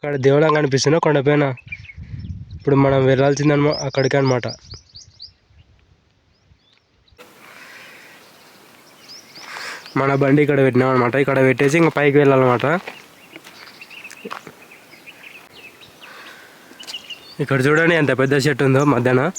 అక్కడ దేవుళ్ళం కనిపిస్తున్నా కొండపైన. ఇప్పుడు మనం వెళ్ళాల్సిందనమా అక్కడికి అనమాట. మన బండి ఇక్కడ పెట్టినాం అనమాట. ఇక్కడ పెట్టేసి ఇంకా పైకి వెళ్ళాలన్నమాట. ఇక్కడ చూడండి ఎంత పెద్ద చెట్టు ఉందో మధ్యాహ్నం.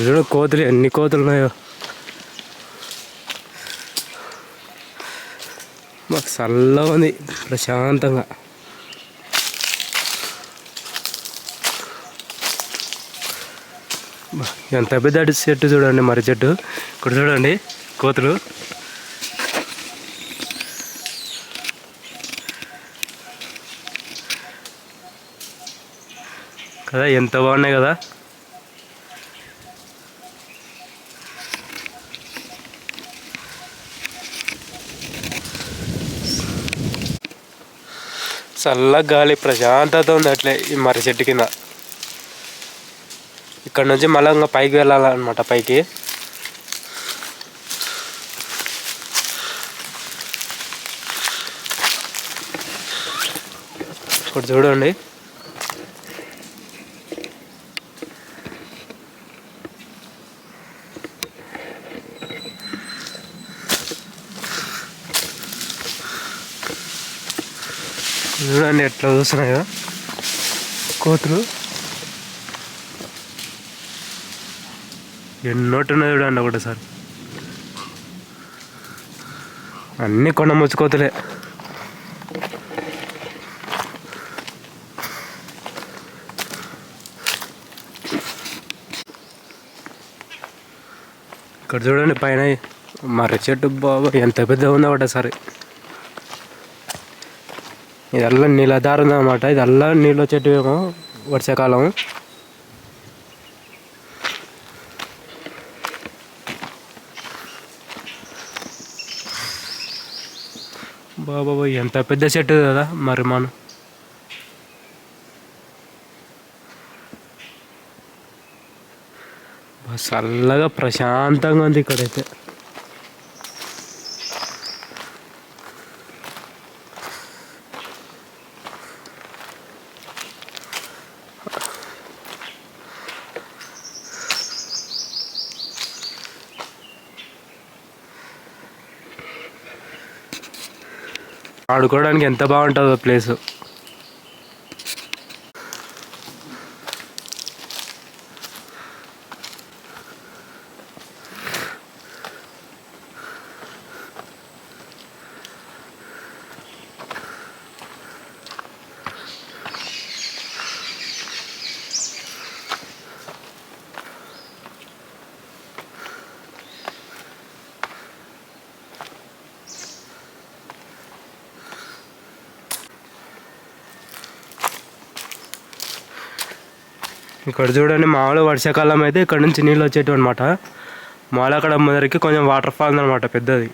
చూడ కోతులు ఎన్ని కోతులు ఉన్నాయో. మాకు చల్లగా ఉంది ప్రశాంతంగా. ఎంత పెద్ద చెట్టు చూడండి, మర్రి చెట్టు. ఇక్కడ చూడండి కోతులు. కదా ఎంత బాగున్నాయి కదా. చల్ల గాలి, ప్రశాంతత ఉంది అట్లే ఈ మర్రి చెట్టు కింద. ఇక్కడ నుంచి మళ్ళీ ఇంకా పైకి వెళ్ళాలన్నమాట. పైకి ఇక్కడ చూడండి. చూడండి ఎట్లా చూస్తున్నాయో కోతులు. ఎన్నోట్టున్నాయి చూడండి ఒకటేసారి. అన్నీ కొండ ముచ్చుకోతులే. ఇక్కడ చూడండి పైన మర్రి చెట్టు. బాబా ఎంత పెద్దగా ఉందో ఒకటేసారి. ఇదల్లా నీళ్ళ దారి ఉందన్నమాట. ఇదల్లా నీళ్ళ చెట్టు ఏమో వర్షాకాలం. బాబా ఎంత పెద్ద చెట్టు కదా మరి. మనం చల్లగా ప్రశాంతంగా ఉంది ఇక్కడైతే. ఆడుకోవడానికి ఎంత బాగుంటుందో ప్లేసు. ఇక్కడ చూడండి మామూలు వర్షాకాలం అయితే ఇక్కడ నుంచి నీళ్ళు వచ్చేటివి అనమాట. మామూలు అక్కడ ముందరికి కొంచెం వాటర్ ఫాల్ అనమాట పెద్దది.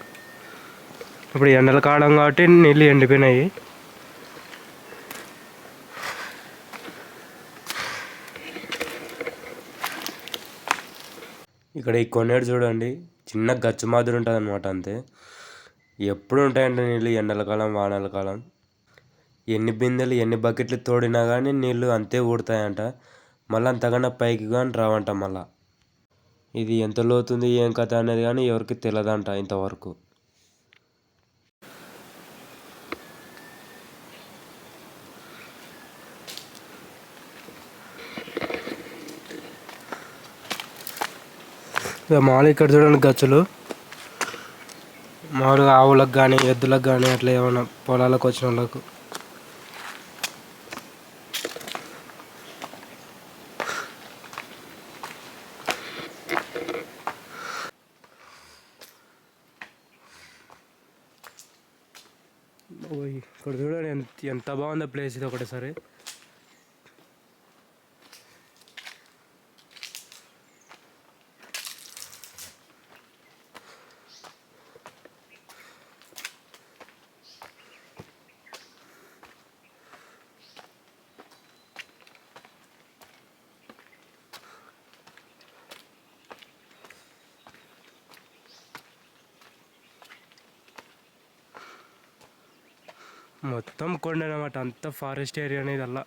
ఇప్పుడు ఎండల కాలం కాబట్టి నీళ్ళు ఎండిపోయినాయి. ఇక్కడ ఈ కొనేరు చూడండి, చిన్న గచ్చు మాదిరి ఉంటుంది అనమాట. అంతే ఎప్పుడు ఉంటాయంటే నీళ్ళు ఎండల కాలం వానల కాలం. ఎన్ని బిందెలు ఎన్ని బకెట్లు తోడినా కానీ నీళ్ళు అంతే ఊడతాయంట. మళ్ళీ అంతకన్నా పైకి కానీ రావంట. మళ్ళీ ఇది ఎంత లోతుంది ఏం కథ అనేది కానీ ఎవరికి తెలియదంట ఇంతవరకు. మామూలు ఇక్కడ చూడండి గచ్చులు. మామూలుగా ఆవులకు కానీ ఎద్దులకు కానీ అట్లా ఏమైనా పొలాలకు వచ్చిన వాళ్ళకు. ఇక్కడ చూడండి ఎంత ఎంత బాగుందో ప్లేస్ ఇది ఒకటేసారి. మొత్తం కొండ అనమాట, అంత ఫారెస్ట్ ఏరియా అనేది అలా.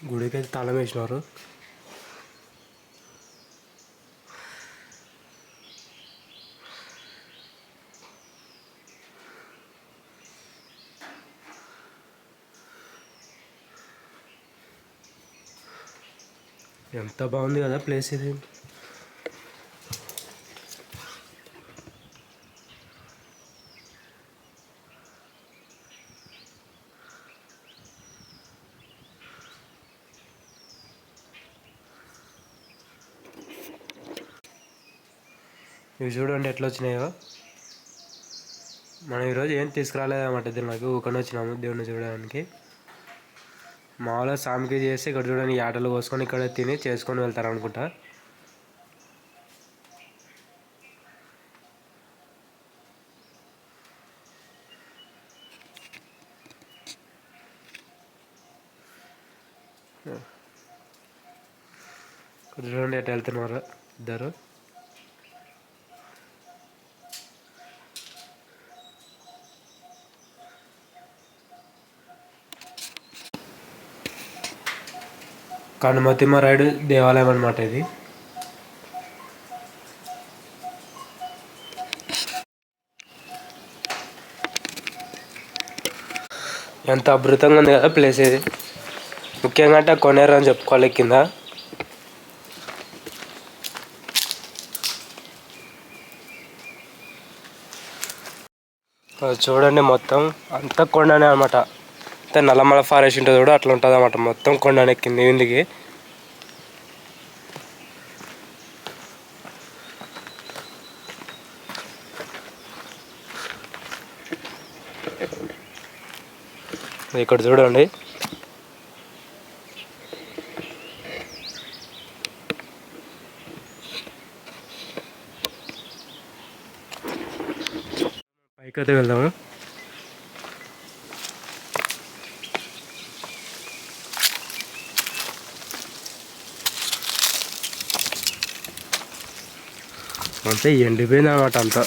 గుడికి అయితే తాళం వేసినారు. ఎంత బాగుంది కదా ప్లేస్ ఇది. ఇవి చూడండి ఎట్లా వచ్చినాయో. మనం ఈరోజు ఏం తీసుకురాలేదన్నమాట దీనికి, ఊకొని వచ్చినాము దేవుడిని చూడడానికి. మామూలుగా సామికి చేసి ఇక్కడ చూడండి ఆటలు కోసుకొని ఇక్కడ తిని చేసుకొని వెళ్తారు అనుకుంటా. ఇక్కడ చూడండి ఎట్లా వెళ్తున్నారు ఇద్దరు. కనుమతిమ్మ రాయుడు దేవాలయం అనమాట ఇది. ఎంత అద్భుతంగా ఉంది కదా ప్లేస్ ఇది. ముఖ్యంగా అంటే కొనేరు అని చెప్పుకోవాలి కింద. చూడండి మొత్తం అంతా కొండనే అనమాట. అంతే నల్లమల ఫారెస్ట్ ఉంటుంది కూడా అట్లా ఉంటుంది అన్నమాట. మొత్తం కొండనే కిందికి. ఇక్కడ చూడండి పైకైతే వెళ్దాము. అంతే ఎండిపోయింది అన్నమాట అంతా.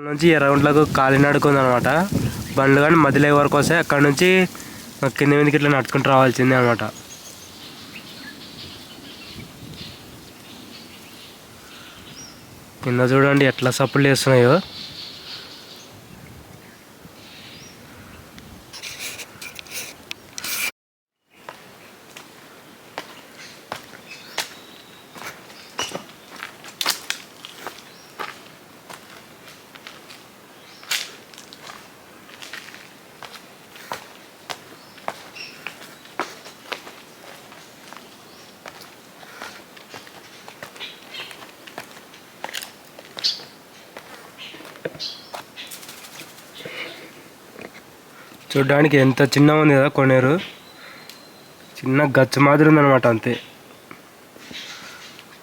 నుంచి ఎర్రగుంట్లకు కాలినడక అనమాట. బండ్లు కానీ మధ్యలో వరకు వస్తాయి. అక్కడ నుంచి కింద మీదకి ఇట్లా నడుచుకుంటూ రావాల్సిందే అనమాట. కింద చూడండి ఎట్లా సప్పులు చేస్తున్నాయో. చూడ్డానికి ఎంత చిన్నగా ఉంది కదా కొనేరు, చిన్న గచ్చు మాదిరి ఉందన్నమాట అంతే.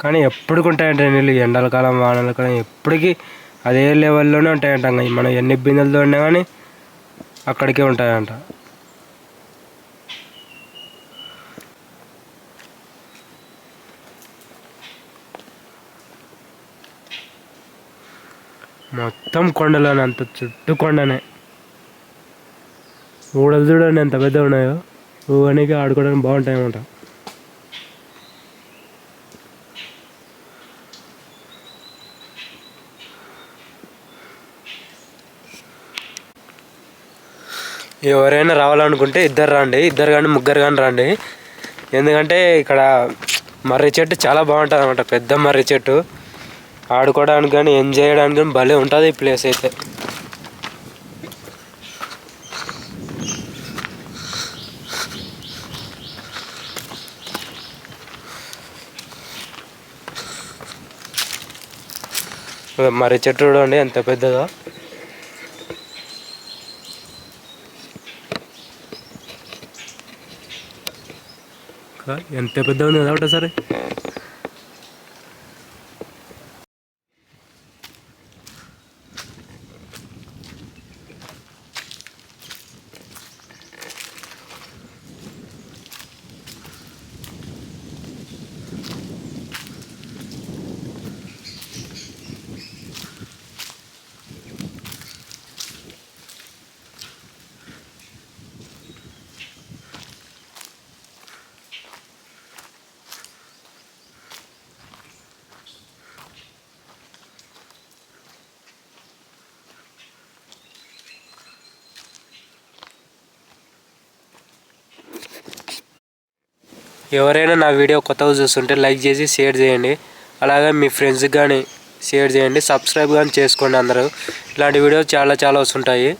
కానీ ఎప్పటికి ఉంటాయంట నీళ్ళు, ఎండల కాలం వానల కాలం ఎప్పటికీ అదే లెవెల్లోనే ఉంటాయంట. మనం ఎన్ని బిందెలతో ఉన్నా కానీ అక్కడికే ఉంటాయంట. మొత్తం కొండలోనే, అంత చుట్టూ కొండనే. ఊడలు చూడండి ఎంత పెద్దగా ఉన్నాయో, ఊగనికి ఆడుకోవడానికి బాగుంటాయి అన్నమాట. ఎవరైనా రావాలనుకుంటే ఇద్దరు రండి, ఇద్దరు కానీ ముగ్గురు కానీ రండి. ఎందుకంటే ఇక్కడ మర్రి చెట్టు చాలా బాగుంటుంది అన్నమాట, పెద్ద మర్రి చెట్టు. ఆడుకోవడానికి కానీ ఎంజాయ్ చేయడానికి కానీ భలే ఉంటుంది ఈ ప్లేస్ అయితే. మర్రి చెట్టు చూడండి ఎంత పెద్దదో. ఎంత పెద్ద ఉంది కదా ఒకటేసారి. ఎవరైనా నా వీడియో కొత్తగా చూస్తుంటే లైక్ చేసి షేర్ చేయండి. అలాగే మీ ఫ్రెండ్స్కి కానీ షేర్ చేయండి. సబ్స్క్రైబ్ కానీ చేసుకోండి అందరూ. ఇలాంటి వీడియోస్ చాలా వస్తుంటాయి.